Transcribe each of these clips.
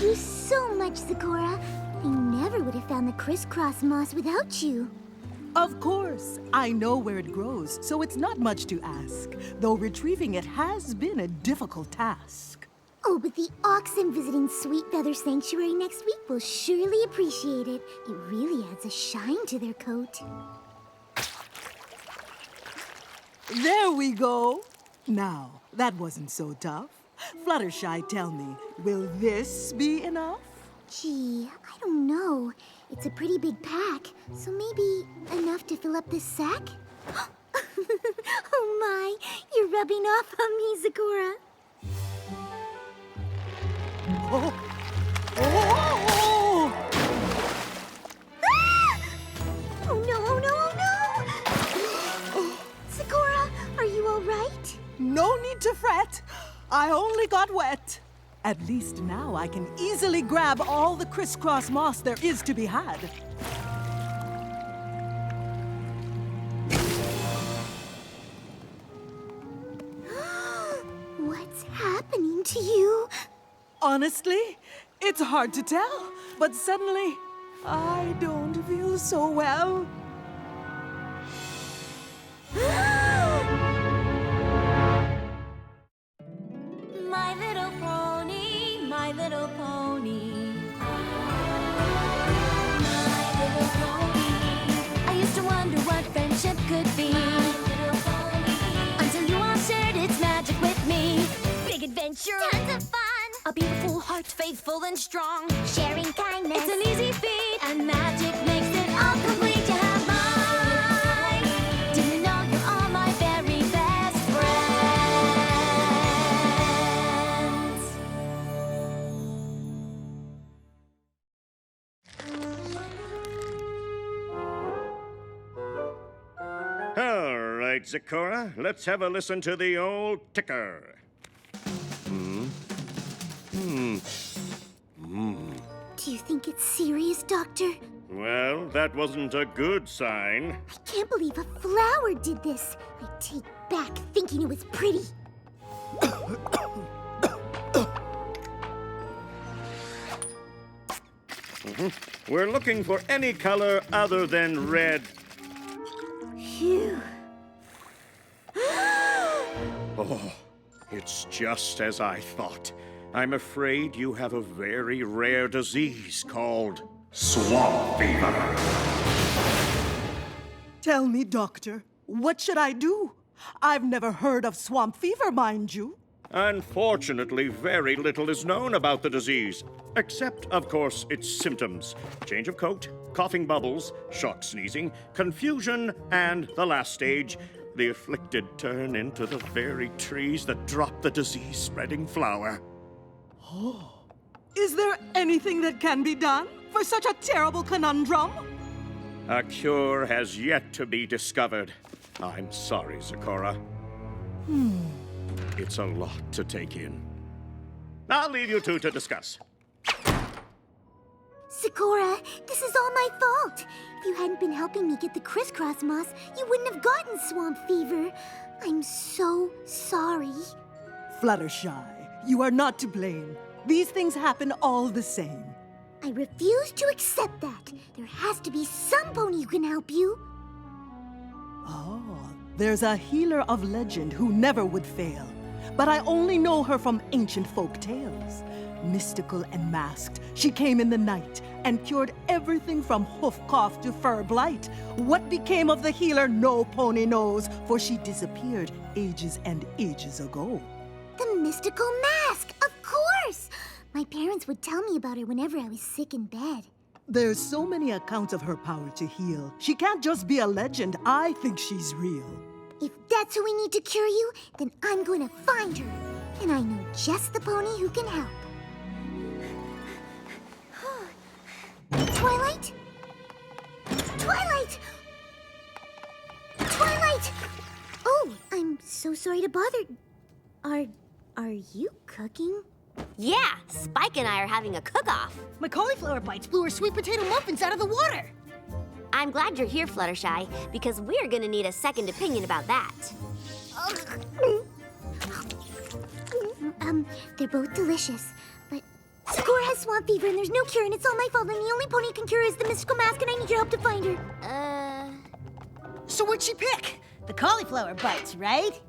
Thank you so much, Sakura. I never would have found the crisscross moss without you. Of course. I know where it grows, so it's not much to ask. Though retrieving it has been a difficult task. Oh, but the oxen visiting Sweet Feather Sanctuary next week will surely appreciate it. It really adds a shine to their coat. There we go. Now, that wasn't so tough. Fluttershy, tell me, will this be enough? Gee, I don't know. It's a pretty big pack, so maybe enough to fill up this sack? Oh my, you're rubbing off on me, Sakura. Oh! Oh! Ah! Oh no, oh no, oh no! Sakura, are you all right? No need to fret. I only got wet. At least now I can easily grab all the crisscross moss there is to be had. What's happening to you? Honestly, it's hard to tell, but suddenly I don't feel so well. My little pony, my little pony. My little pony. I used to wonder what friendship could be. My little pony. Until you all shared its magic with me. Big adventure. Tons of fun. A beautiful heart, faithful and strong. Sharing kindness. It's an easy feat. And magic makes it all complete. You have mine. Do you know you're all my very best friends? All right, Sakura, let's have a listen to the old ticker. Do you think it's serious, Doctor? Well, that wasn't a good sign. I can't believe a flower did this. I take back thinking it was pretty. We're looking for any color other than red. Phew. Oh, it's just as I thought. I'm afraid you have a very rare disease called swamp fever. Tell me, Doctor, what should I do? I've never heard of swamp fever, mind you. Unfortunately, very little is known about the disease, except, of course, its symptoms. Change of coat, coughing bubbles, shock sneezing, confusion, and the last stage, the afflicted turn into the very trees that drop the disease-spreading flower. Is there anything that can be done for such a terrible conundrum? A cure has yet to be discovered. I'm sorry, Sakura. It's a lot to take in. I'll leave you two to discuss. Sakura, this is all my fault. If you hadn't been helping me get the crisscross moss, you wouldn't have gotten swamp fever. I'm so sorry. Fluttershy, you are not to blame. These things happen all the same. I refuse to accept that. There has to be some pony who can help you. Oh, there's a healer of legend who never would fail. But I only know her from ancient folk tales. Mystical and masked, she came in the night and cured everything from hoof cough to fur blight. What became of the healer, no pony knows, for she disappeared ages and ages ago. The mystical mask, of course! My parents would tell me about her whenever I was sick in bed. There's so many accounts of her power to heal. She can't just be a legend. I think she's real. If that's who we need to cure you, then I'm going to find her. And I know just the pony who can help. Twilight? Twilight! Twilight! Oh, I'm so sorry to bother. Are you cooking? Yeah, Spike and I are having a cook-off. My cauliflower bites blew her sweet potato muffins out of the water. I'm glad you're here, Fluttershy, because we're gonna need a second opinion about that. They're both delicious, but Sakura has swamp fever and there's no cure and it's all my fault and the only pony who can cure is the mystical mask and I need your help to find her. So what'd she pick? The cauliflower bites, right?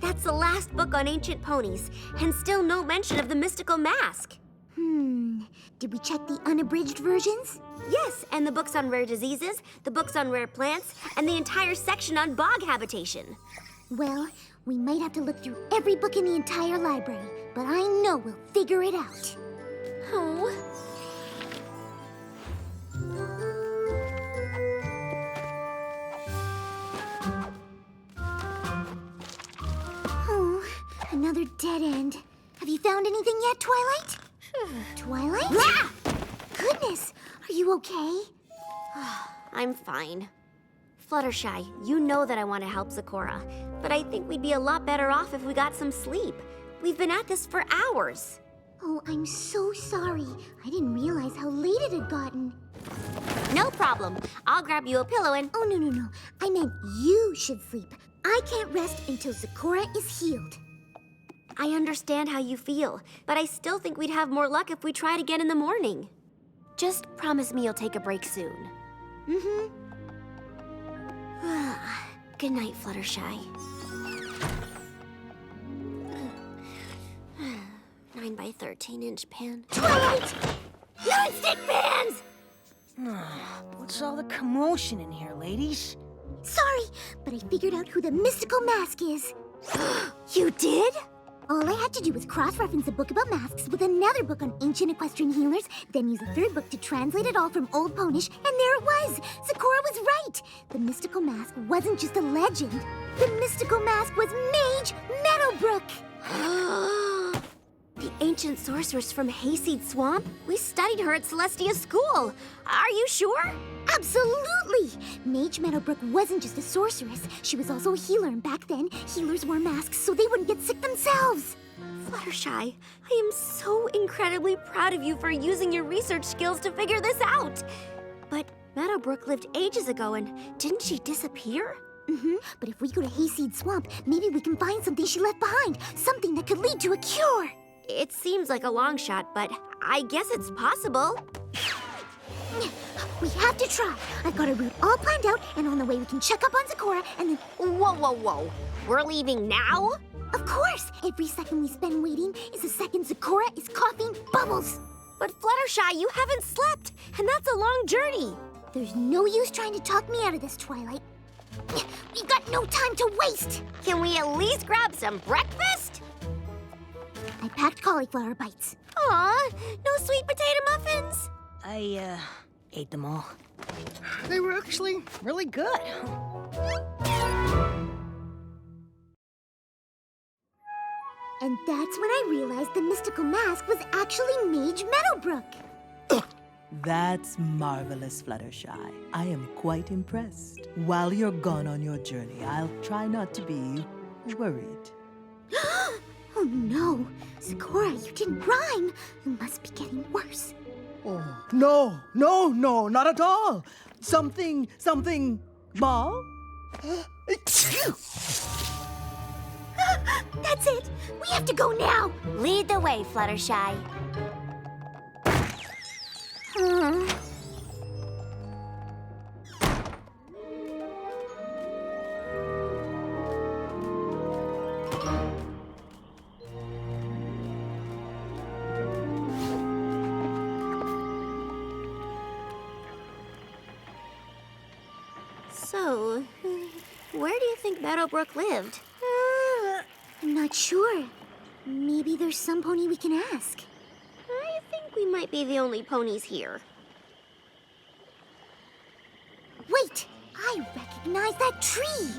That's the last book on ancient ponies, and still no mention of the mystical mask. Did we check the unabridged versions? Yes, and the books on rare diseases, the books on rare plants, and the entire section on bog habitation. Well, we might have to look through every book in the entire library, but I know we'll figure it out. Oh. Oh, another dead end. Have you found anything yet, Twilight? Twilight? Ah! Goodness, are you okay? I'm fine. Fluttershy, you know that I want to help Zecora, but I think we'd be a lot better off if we got some sleep. We've been at this for hours. Oh, I'm so sorry. I didn't realize how late it had gotten. No problem. I'll grab you a pillow and... Oh, no. I meant you should sleep. I can't rest until Zecora is healed. I understand how you feel, but I still think we'd have more luck if we tried again in the morning. Just promise me you'll take a break soon. Mm-hmm. Good night, Fluttershy. 9 by 13-inch pan. Twilight! Non-stick pans! What's all the commotion in here, ladies? Sorry, but I figured out who the mystical mask is. You did? All I had to do was cross-reference a book about masks with another book on ancient equestrian healers, then use a third book to translate it all from Old Ponish, and there it was! Zecora was right! The mystical mask wasn't just a legend. The mystical mask was Mage Meadowbrook! The ancient sorceress from Hayseed Swamp? We studied her at Celestia School. Are you sure? Absolutely! Mage Meadowbrook wasn't just a sorceress. She was also a healer, and back then, healers wore masks so they wouldn't get sick themselves. Fluttershy, I am so incredibly proud of you for using your research skills to figure this out. But Meadowbrook lived ages ago, and didn't she disappear? But if we go to Hayseed Swamp, maybe we can find something she left behind. Something that could lead to a cure. It seems like a long shot, but I guess it's possible. We have to try. I've got a route all planned out, and on the way we can check up on Zecora, and then... Whoa. We're leaving now? Of course! Every second we spend waiting is a second Zecora is coughing bubbles. But Fluttershy, you haven't slept, and that's a long journey. There's no use trying to talk me out of this, Twilight. We've got no time to waste! Can we at least grab some breakfast? I packed cauliflower bites. Aw, no sweet potato muffins? I, ate them all. They were actually really good. And that's when I realized the mystical mask was actually Mage Meadowbrook. That's marvelous, Fluttershy. I am quite impressed. While you're gone on your journey, I'll try not to be worried. Oh no, Zecora, you didn't rhyme. You must be getting worse. Oh, no, not at all. Something, ball? That's it. We have to go now. Lead the way, Fluttershy. So, where do you think Meadowbrook lived? I'm not sure. Maybe there's some pony we can ask. I think we might be the only ponies here. Wait, I recognize that tree.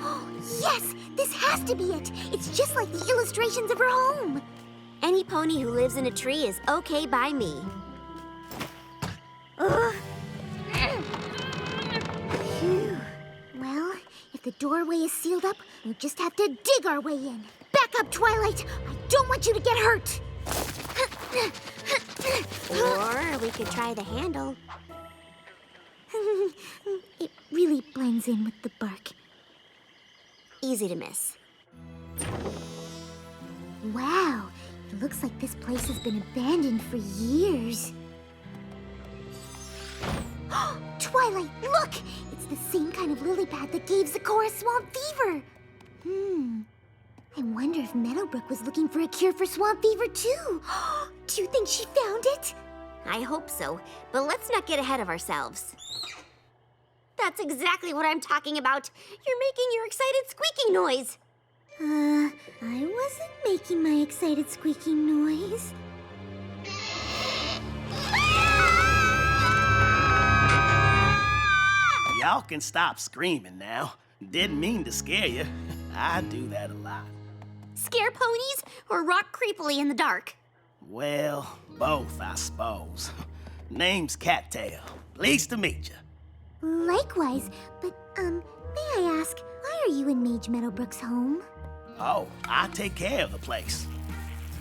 Oh, yes, this has to be it. It's just like the illustrations of her home. Any pony who lives in a tree is okay by me. Phew. Well, if the doorway is sealed up, we'll just have to dig our way in. Back up, Twilight. I don't want you to get hurt. Or we could try the handle. It really blends in with the bark. Easy to miss. Wow, it looks like this place has been abandoned for years. Twilight, look! It's the same kind of lily pad that gave Zecora swamp fever. I wonder if Meadowbrook was looking for a cure for swamp fever too. Do you think she found it? I hope so, but let's not get ahead of ourselves. That's exactly what I'm talking about. You're making your excited squeaking noise. I wasn't making my excited squeaking noise. Y'all can stop screaming now. Didn't mean to scare you. I do that a lot. Scare ponies or rock creepily in the dark? Well, both, I suppose. Name's Cattail. Pleased to meet you. Likewise, but, may I ask, why are you in Mage Meadowbrook's home? Oh, I take care of the place.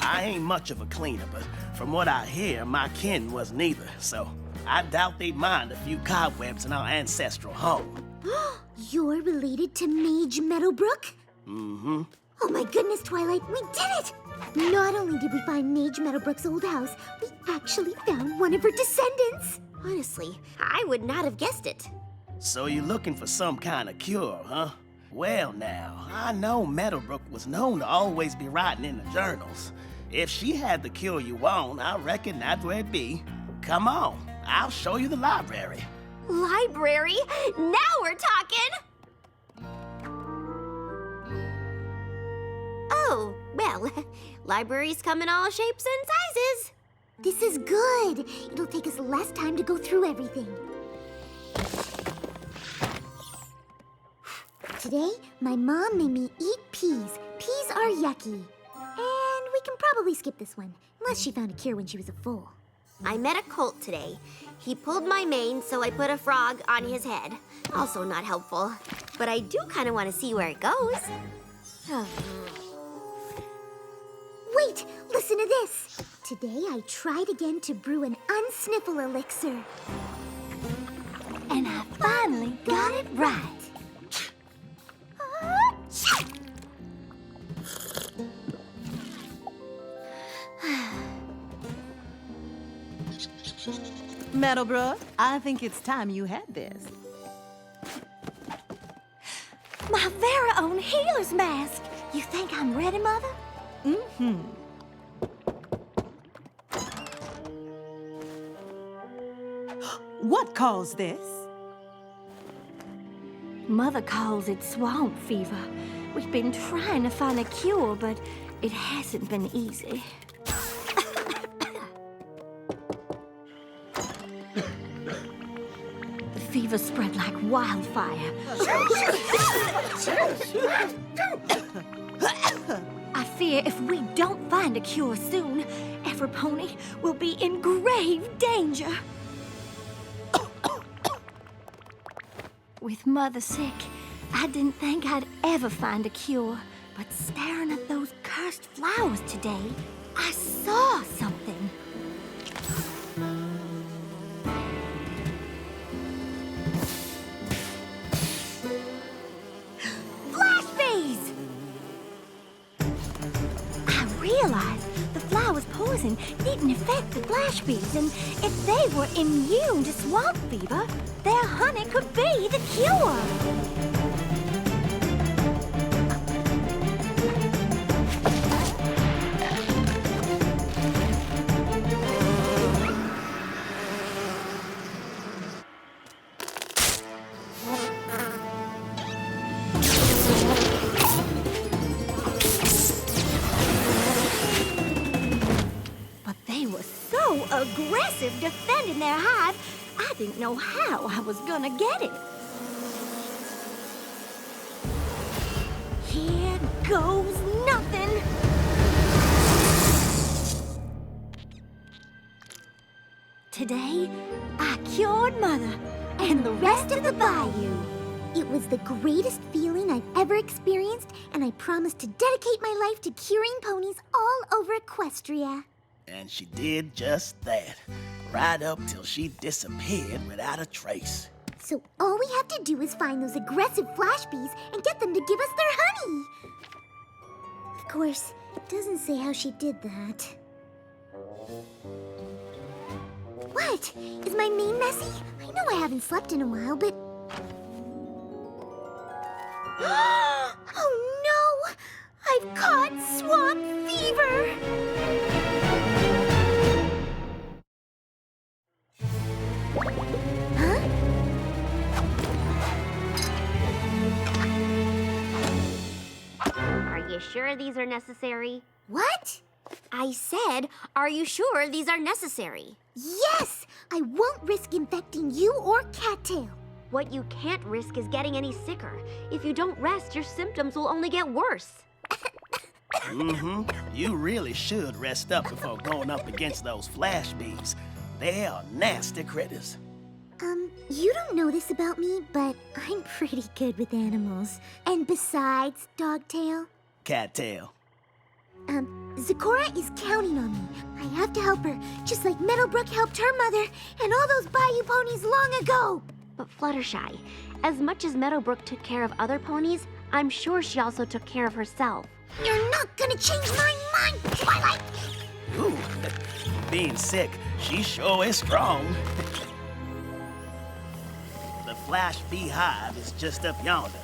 I ain't much of a cleaner, but from what I hear, my kin wasn't either, so I doubt they'd mind a few cobwebs in our ancestral home. You're related to Mage Meadowbrook? Mm-hmm. Oh my goodness, Twilight, we did it! Not only did we find Mage Meadowbrook's old house, we actually found one of her descendants. Honestly, I would not have guessed it. So you're looking for some kind of cure, huh? Well now, I know Meadowbrook was known to always be writing in the journals. If she had the cure you want, I reckon that's where it'd be. Come on, I'll show you the library. Library? Now we're talking! Oh, well, libraries come in all shapes and sizes. This is good. It'll take us less time to go through everything. Today, my mom made me eat peas. Peas are yucky. And we can probably skip this one, unless she found a cure when she was a foal. I met a colt today. He pulled my mane, so I put a frog on his head. Also not helpful. But I do kind of want to see where it goes. Wait, listen to this. Today, I tried again to brew an unsniffle elixir. And I finally got it right. Meadowbrook, I think it's time you had this. My very own healer's mask. You think I'm ready, Mother? Mm-hmm. What caused this? Mother calls it swamp fever. We've been trying to find a cure, but it hasn't been easy. The fever spread like wildfire. I fear if we don't find a cure soon, every pony will be in grave danger. With Mother sick, I didn't think I'd ever find a cure. But staring at those cursed flowers today, I saw something. Flash bees! I realized the flower's poison didn't affect the flash bees, and if they were immune to swamp fever, their honey could be the cure. But they were so aggressive defending their hive, I didn't know how I was gonna get it. Here goes nothing. Today, I cured Mother and the rest of the bayou. It was the greatest feeling I've ever experienced, and I promised to dedicate my life to curing ponies all over Equestria. And she did just that, right up till she disappeared without a trace. So all we have to do is find those aggressive flash bees and get them to give us their honey. Of course, it doesn't say how she did that. What? Is my mane messy? I know I haven't slept in a while, but... Oh no! I've caught swamp fever! Huh? Are you sure these are necessary? What? I said, are you sure these are necessary? Yes! I won't risk infecting you or Cattail. What you can't risk is getting any sicker. If you don't rest, your symptoms will only get worse. You really should rest up before going up against those flash bees. They are nasty critters. You don't know this about me, but I'm pretty good with animals. And besides, Dogtail, Cattail. Zecora is counting on me. I have to help her, just like Meadowbrook helped her mother and all those Bayou ponies long ago. But Fluttershy, as much as Meadowbrook took care of other ponies, I'm sure she also took care of herself. You're not gonna change my mind, Twilight! Ooh, being sick, she sure is strong. The Flash Beehive is just up yonder.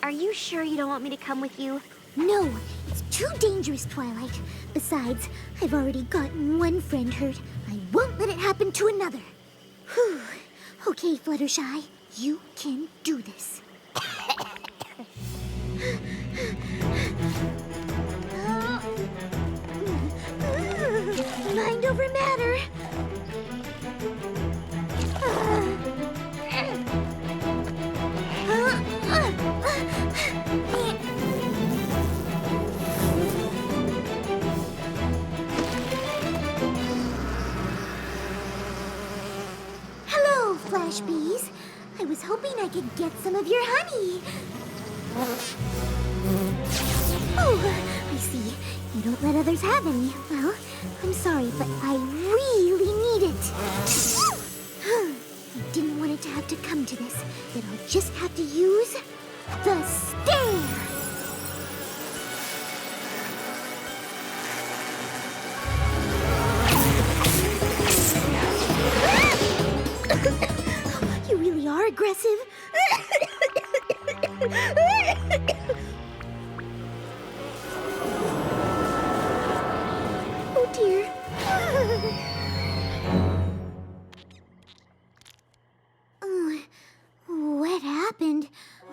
Are you sure you don't want me to come with you? No, it's too dangerous, Twilight. Besides, I've already gotten one friend hurt. I won't let it happen to another. Whew. Okay, Fluttershy, you can do this. Mind over matter. Hello, Flash Bees. I was hoping I could get some of your honey. Oh, I see. You don't let others have any. Well, I'm sorry, but I really need it. I didn't want it to have to come to this. That I'll just have to use the stare. You really are aggressive. Oh dear. What happened?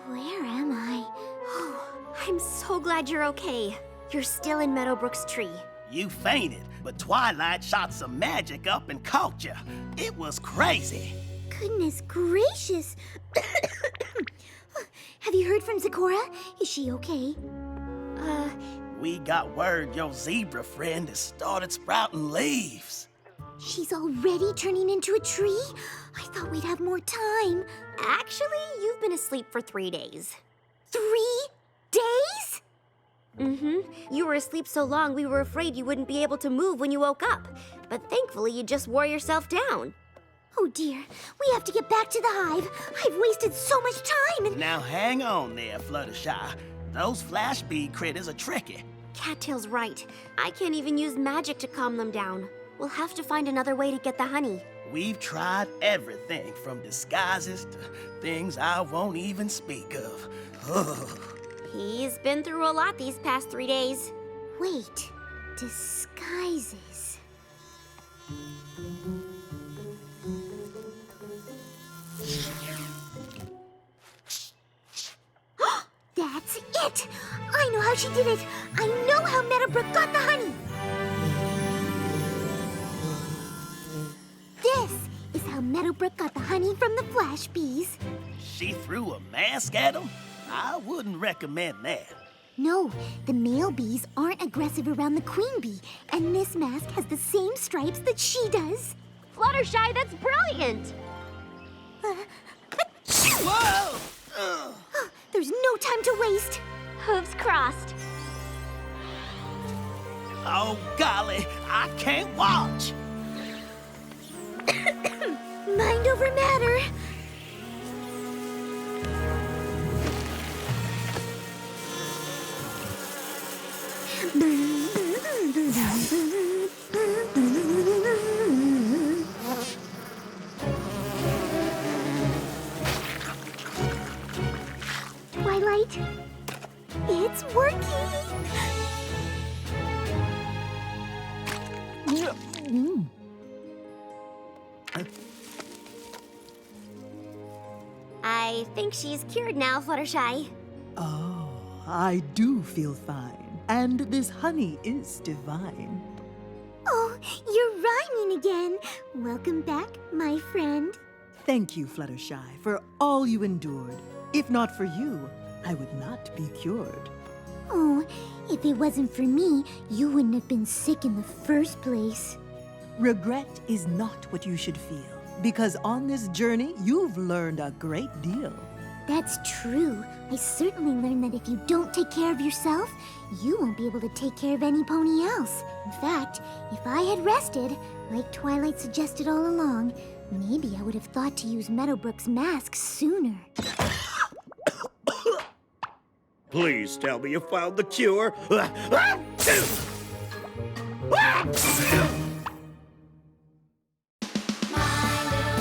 Where am I? Oh, I'm so glad you're okay. You're still in Meadowbrook's tree. You fainted, but Twilight shot some magic up and caught you. It was crazy. Goodness gracious. Have you heard from Zecora? Is she okay? We got word your zebra friend has started sprouting leaves. She's already turning into a tree? I thought we'd have more time. Actually, you've been asleep for 3 days. 3 days? You were asleep so long we were afraid you wouldn't be able to move when you woke up. But thankfully, you just wore yourself down. Oh dear, we have to get back to the hive. I've wasted so much time and... Now hang on there, Fluttershy. Those flash bee critters are tricky. Cattail's right. I can't even use magic to calm them down. We'll have to find another way to get the honey. We've tried everything from disguises to things I won't even speak of. Ugh. He's been through a lot these past 3 days. Wait, disguises. That's it! I know how she did it! I know how Meadowbrook got the honey! This is how Meadowbrook got the honey from the flash bees. She threw a mask at them? I wouldn't recommend that. No, the male bees aren't aggressive around the queen bee, and this mask has the same stripes that she does. Fluttershy, that's brilliant! Whoa! There's no time to waste. Hooves crossed. Oh, golly, I can't watch. Mind over matter. Twilight, it's working. I think she's cured now, Fluttershy. Oh, I do feel fine. And this honey is divine. Oh, you're rhyming again. Welcome back, my friend. Thank you, Fluttershy, for all you endured. If not for you, I would not be cured. Oh, if it wasn't for me, you wouldn't have been sick in the first place. Regret is not what you should feel, because on this journey, you've learned a great deal. That's true. I certainly learned that if you don't take care of yourself, you won't be able to take care of any pony else. In fact, if I had rested, like Twilight suggested all along, maybe I would have thought to use Meadowbrook's mask sooner. Please tell me you found the cure. My Little Pony. My Little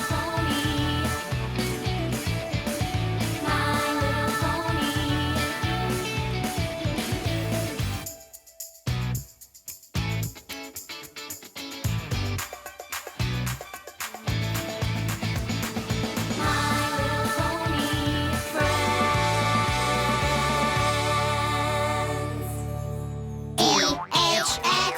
Pony. My Little Pony friends. EHX